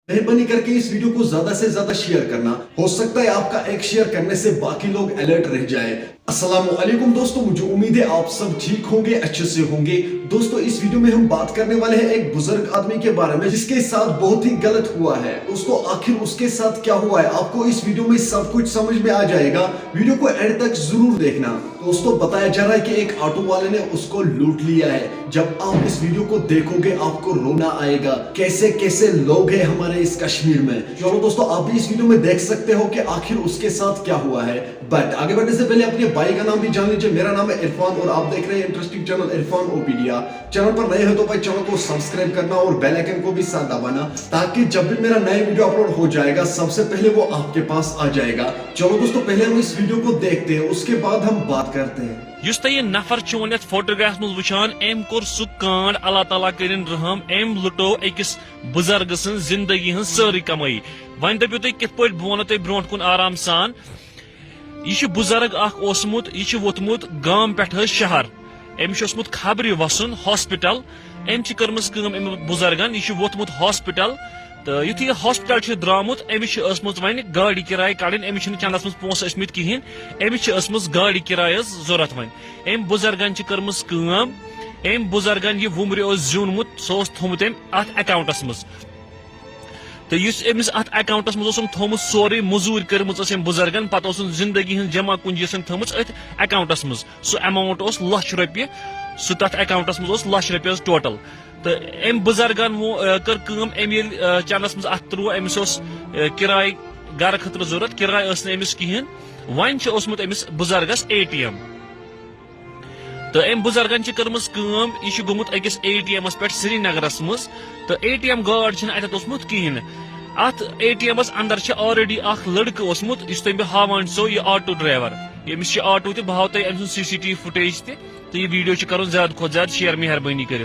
मेहरबानी करके इस वीडियो को ज्यादा से ज्यादा शेयर करना। हो सकता है आपका एक शेयर करने से बाकी लोग अलर्ट रह जाए। अस्सलाम वालेकुम दोस्तों, मुझे उम्मीद है आप सब ठीक होंगे, अच्छे से होंगे। दोस्तों इस वीडियो में हम बात करने वाले हैं एक बुजुर्ग आदमी के बारे में जिसके साथ बहुत ही गलत हुआ है। दोस्तों आखिर उसके साथ क्या हुआ है आपको इस वीडियो में सब कुछ समझ में आ जाएगा। वीडियो को एंड तक जरूर देखना। दोस्तों बताया जा रहा है कि एक ऑटो वाले ने उसको लूट लिया है। जब आप इस वीडियो को देखोगे आपको रोना आएगा। कैसे कैसे लोग हैं हमारे इस कश्मीर में। चलो दोस्तों आप भी इस वीडियो में देख सकते हो कि आखिर उसके साथ क्या हुआ है। बट आगे बढ़ने से पहले अपने भाई का नाम भी जान लीजिए। मेरा नाम है इरफान और आप देख रहे हैं इंटरेस्टिंग चैनल इरफान ओपीडिया। चैनल पर नए हो तो भाई चैनल को सब्सक्राइब करना और बेल आइकन को भी साथ दबाना, ताकि जब भी मेरा नया वीडियो अपलोड हो जाएगा सबसे पहले वो आपके पास आ जाएगा। चलो दोस्तों पहले हम इस वीडियो को देखते हैं, उसके बाद हम बात करते हैं। युस तह नफर चोन फोटोग्राफ मज वुचान एम कोर सु कांड अल्लाह ताला करिन रहम। एम लुटो अकिस बुजुर्ग सं जिंदगी हन सारी कमाई। वन दपो तुम कित पे बह तुम ब्रो कुन आराम सान। यह बुजुर्ग ओसमुत यह वोतमुत गाम पे शहर। अमिस ओसमुत खबरी वसन हॉस्पिटल। अम कर्मस बुजुर्गन यह वोतमुत हॉस्पिटल। तो युथि हॉस्पिटल द्रामुत अमिस वन गाड़ी किराय कड़न। अमिस चंदस मज पोस इत कहें। अमिस गाड़ी किराय जरूरत वन। अम बुजुर्गन कर्मस अम बुजुर्गन यह वुमर ज्यूनमुत सो थोमुत अत अकाउंटस मज। तो अमिस अत अकाउंटस मज थोमुत सोरे मजूर कर्म बुजुर्गन। पत जिंदगी हज जमा कुंजी थम अत अकाउंटस मज। सो अमाउंट लक्ष रुपये। सो तथ अकाउंटस मज लक्ष रुपये टोटल। तो अम बुजुर्गन कर चंदस मज अत त्रो। अमिस किराय गर खतर जरूरत। किराय अमिस कहें। वन ओसमुत अमिस बुजुर्गस ATM। तो अम बुजुर्गन कर्मस यह गोमुत अकिस ATM पे श्रीनगरस मज। तो ATM गार्ड अत ओसमुत कहें। अत ATM अंदर ऑलरेडी लड़क ओसमुत इस तुम हावान सो यह ऑटो ड्राइवर। यमिस ऑटो तह बह तुम अम CCTV फुटेज तो यह वीडियो कर ज्यादा खुद ज्यादा शेयर मेहरबानी कर।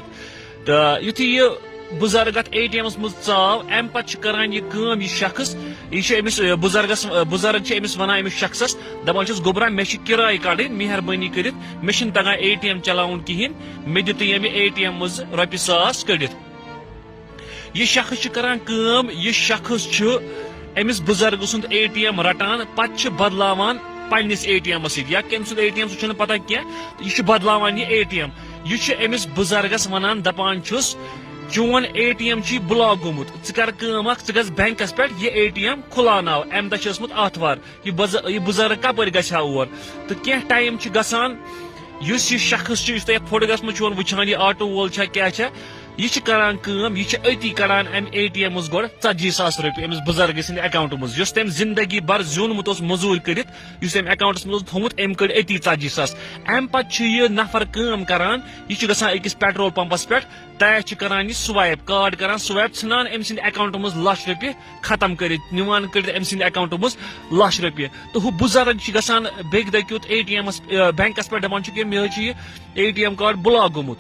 तो युथि यह बुजुर्ग अत ATM मज चाव अम पे करान यह शख्स यह बुजुर्ग अमिस वन अमिस शख्सस दपान गोबरा मे किराय कड़ मेहरबानी कर मे तगान ATM चलान कहें। मे दित ATM मज ₹1000 कड़ित। यह शख्स करान यह शख्स अमिस बुजुर्ग सुंद ATM रटान पत बदलावान पन्निस ATM या कम सुंद ATM सह पता क्या यह बदलावान यह ATM। यह अमिस बुजुर्गस वनान दपान चोन ATM ब्लॉक गोमुत कर गस बैंकस पे यह ATM खुलानाव। अम दह आतवार यह बुजुर्ग कपर गहा और। तो क्या टाइम गसान यह शख्स फोटोग्राफ में वुचान यह ऑटो वोल क्या यह करान यह अति कड़ान अम ATM मज गो 40,000 रुपये अमिस बुजुर्ग सद अकाउंट मज। तम जिंदगी भर ज्यूनमुत मजूर कर अकाउंटस मज थोमुत अम कड़ अति 40,000। अम पे यह नफर करान यह गसान अकिस पेट्रोल पंपस पे तैश करान यह स्वाइप कार्ड करान स्वाइप ठान अम सद अकाउंट मज लक्ष रुपये खत्म कर निवान कर अम सद अकाउंट मज लक्ष रुपये। तो हु बुजुर्ग गसान बेक दक्युत ATM बैंकस पे दपान मे ATM कार्ड ब्लॉक गोमुत।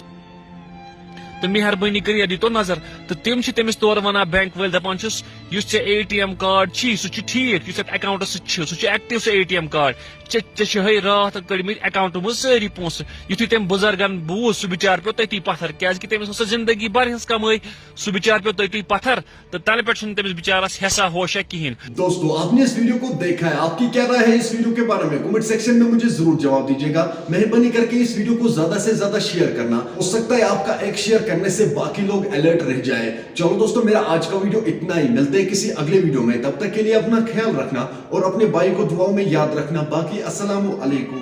तो मेहरबानी कर दितो नजर। तो तम तमिस तौर वन बैंक वाल दपान ATM कार्ड सह ठीक अकाउंट सह एक्टिव ATM कार्ड चे रात कड़मित अकाउंट मज सारी पोस। युथि तम बुजुर्गन बूझ सह बिचार पे तथी पत्थर क्या तमिस जिंदगी भर हज कमाई सह बिचार पे तथी पत्थर। तो तल पे तमिस बिचारस हिस्सा होशा कहें। दोस्तों आपने इस वीडियो को देखा है, आपकी क्या राय है इस वीडियो के बारे में कमेंट सेक्शन में मुझे जरूर जवाब दीजिएगा। मेहरबानी करके इस वीडियो को ज्यादा से ज्यादा शेयर करना। हो सकता है आपका एक शेयर करने से बाकी लोग अलर्ट रह जाए। चलो दोस्तों मेरा आज का वीडियो इतना ही। मिलते हैं किसी अगले वीडियो में, तब तक के लिए अपना ख्याल रखना और अपने भाई को दुआओं में याद रखना। बाकी अस्सलामु अलैकुम।